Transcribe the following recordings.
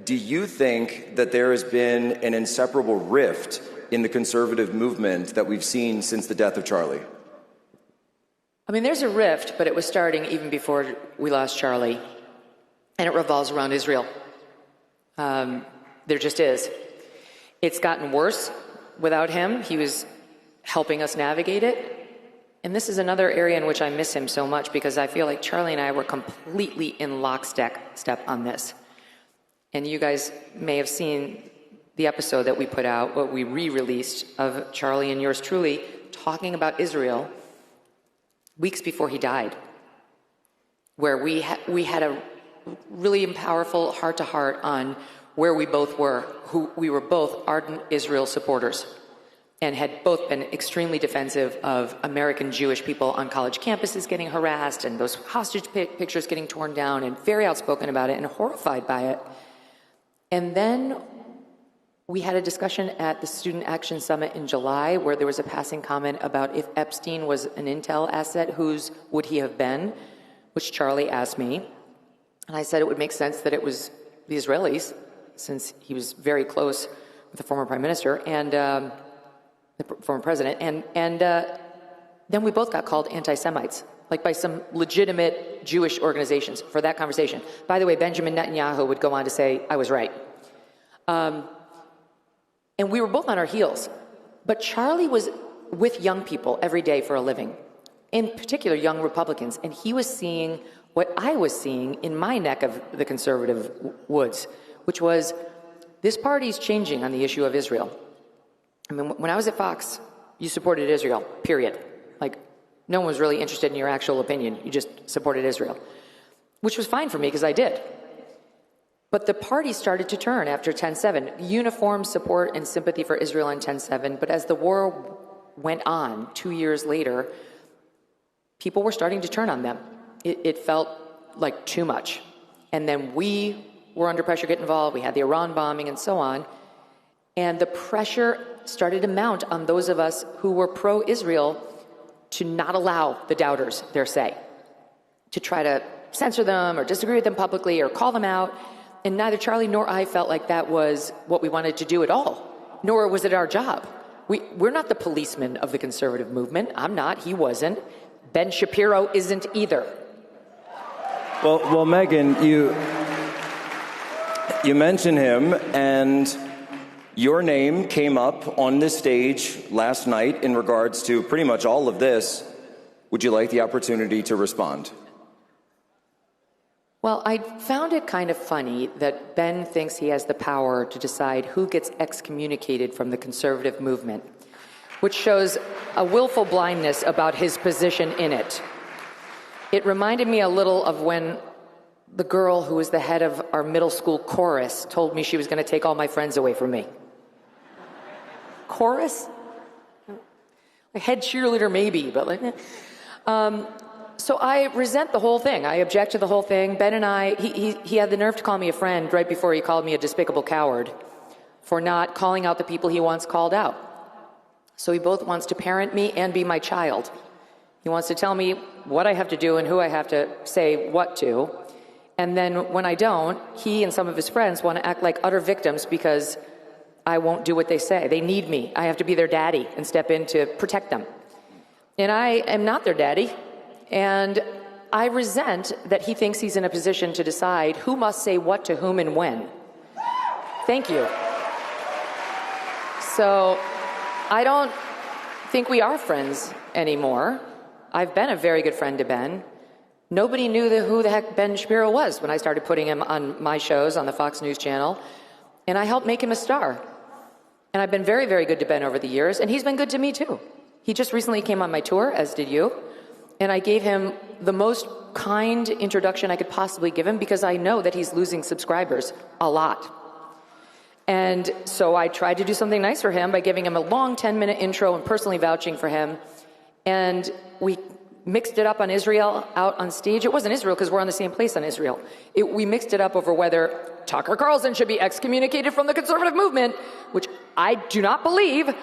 do you think that there has been an inseparable rift in the conservative movement that we've seen since the death of Charlie? I mean, there's a rift, but it was starting even before we lost Charlie, and it revolves around Israel. There just is. It's gotten worse without him. He was helping us navigate it. And this is another area in which I miss him so much, because I feel like Charlie and I were completely in lockstep on this. And you guys may have seen the episode that we put out, what we re-released, of Charlie and yours truly talking about Israel weeks before he died, where we had a really powerful heart-to-heart on where we both were. We were both ardent Israel supporters and had both been extremely defensive of American Jewish people on college campuses getting harassed and those hostage pictures getting torn down, and very outspoken about it and horrified by it. And then we had a discussion at the Student Action Summit in July where there was a passing comment about if Epstein was an intel asset, whose would he have been, which Charlie asked me. And I said it would make sense that it was the Israelis, since he was very close with the former prime minister and the former president. And then we both got called anti-Semites, like by some legitimate Jewish organizations for that conversation. By the way, Benjamin Netanyahu would go on to say I was right. And we were both on our heels. But Charlie was with young people every day for a living, in particular young Republicans, and he was seeing what I was seeing in my neck of the conservative woods, which was this party's changing on the issue of Israel. I mean, when I was at Fox, you supported Israel, period. Like, no one was really interested in your actual opinion. You just supported Israel, which was fine for me because I did. But the party started to turn after 10/7. Uniform support and sympathy for Israel on 10/7. But as the war went on 2 years later, people were starting to turn on them. It felt like too much. And then we were under pressure to get involved. We had the Iran bombing and so on. And the pressure started to mount on those of us who were pro-Israel to not allow the doubters their say, to try to censor them or disagree with them publicly or call them out. And neither Charlie nor I felt like that was what we wanted to do at all, nor was it our job. We're not the policemen of the conservative movement. I'm not. He wasn't. Ben Shapiro isn't either. Well, Megyn, you mentioned him, and your name came up on this stage last night in regards to pretty much all of this. Would you like the opportunity to respond? Well, I found it kind of funny that Ben thinks he has the power to decide who gets excommunicated from the conservative movement, which shows a willful blindness about his position in it. It reminded me a little of when the girl who was the head of our middle school chorus told me she was going to take all my friends away from me. Chorus? A head cheerleader maybe, but like... So I resent the whole thing. I object to the whole thing. Ben and I, he had the nerve to call me a friend right before he called me a despicable coward for not calling out the people he once called out. So he both wants to parent me and be my child. He wants to tell me what I have to do and who I have to say what to. And then when I don't, he and some of his friends want to act like utter victims because I won't do what they say. They need me. I have to be their daddy and step in to protect them. And I am not their daddy. And I resent that he thinks he's in a position to decide who must say what to whom and when. Thank you. So I don't think we are friends anymore. I've been a very good friend to Ben. Nobody knew who the heck Ben Shapiro was when I started putting him on my shows on the Fox News channel. And I helped make him a star. And I've been very, very good to Ben over the years. And he's been good to me, too. He just recently came on my tour, as did you. And I gave him the most kind introduction I could possibly give him because I know that he's losing subscribers a lot. And so I tried to do something nice for him by giving him a long 10-minute intro and personally vouching for him. And we mixed it up on Israel out on stage. It wasn't Israel because we're on the same place on Israel. We mixed it up over whether Tucker Carlson should be excommunicated from the conservative movement, which I do not believe.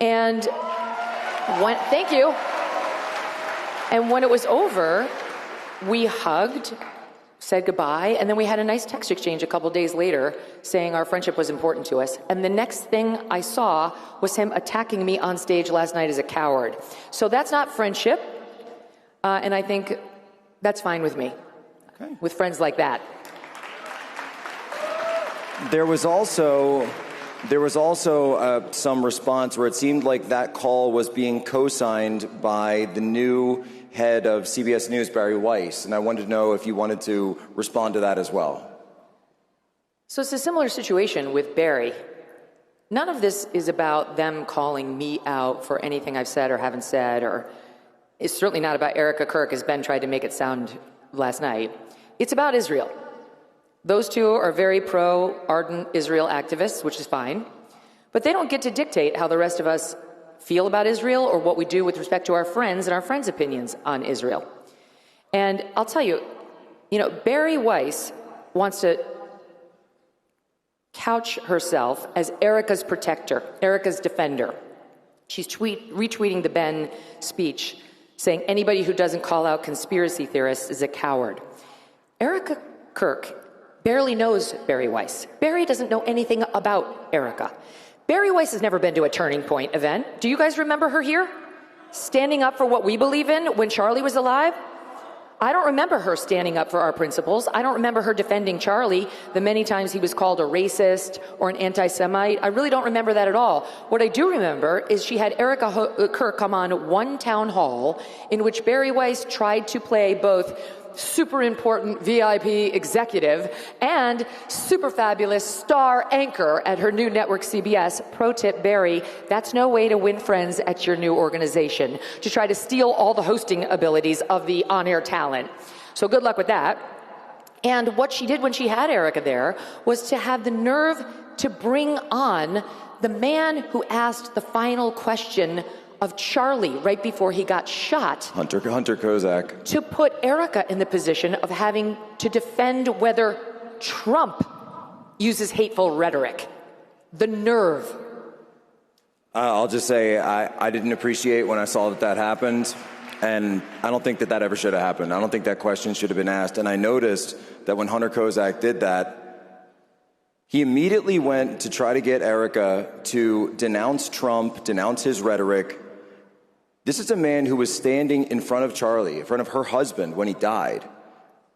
And thank you. And when it was over, we hugged, said goodbye, and then we had a nice text exchange a couple days later saying our friendship was important to us. And the next thing I saw was him attacking me on stage last night as a coward. So that's not friendship, and I think that's fine with me, with friends like that. There was also some response where it seemed like that call was being co-signed by the new head of CBS News, Bari Weiss, and I wanted to know if you wanted to respond to that as well. So it's a similar situation with Bari. None of this is about them calling me out for anything I've said or haven't said, or it's certainly not about Erica Kirk, as Ben tried to make it sound last night. It's about Israel. Those two are very pro-ardent Israel activists, which is fine, but they don't get to dictate how the rest of us feel about Israel or what we do with respect to our friends and our friends' opinions on Israel. And I'll tell you, Bari Weiss wants to couch herself as Erica's protector, Erica's defender. She's retweeting the Ben speech saying anybody who doesn't call out conspiracy theorists is a coward. Erica Kirk barely knows Bari Weiss. Bari doesn't know anything about Erica. Bari Weiss has never been to a Turning Point event. Do you guys remember her here? Standing up for what we believe in when Charlie was alive? I don't remember her standing up for our principles. I don't remember her defending Charlie the many times he was called a racist or an anti-Semite. I really don't remember that at all. What I do remember is she had Erica Kirk come on one town hall in which Bari Weiss tried to play both super important VIP executive and super fabulous star anchor at her new network CBS. Pro tip, Bari, that's no way to win friends at your new organization, to try to steal all the hosting abilities of the on-air talent. So good luck with that. And what she did when she had Erica there was to have the nerve to bring on the man who asked the final question of Charlie right before he got shot. Hunter Kozak. To put Erica in the position of having to defend whether Trump uses hateful rhetoric. The nerve. I'll just say I didn't appreciate when I saw that happened, and I don't think that ever should have happened. I don't think that question should have been asked. And I noticed that when Hunter Kozak did that, he immediately went to try to get Erica to denounce Trump, denounce his rhetoric. This is a man who was standing in front of Charlie, in front of her husband when he died,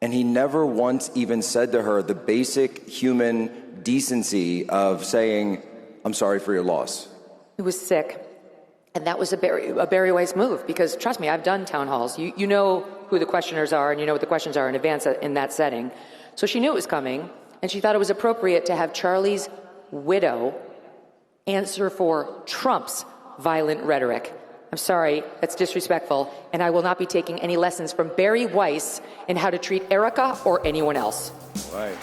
and he never once even said to her the basic human decency of saying, "I'm sorry for your loss." He was sick, and that was a Bari Weiss move, because trust me, I've done town halls. You know who the questioners are, and you know what the questions are in advance in that setting. So she knew it was coming, and she thought it was appropriate to have Charlie's widow answer for Trump's violent rhetoric. I'm sorry, that's disrespectful, and I will not be taking any lessons from Bari Weiss in how to treat Erica or anyone else. Right.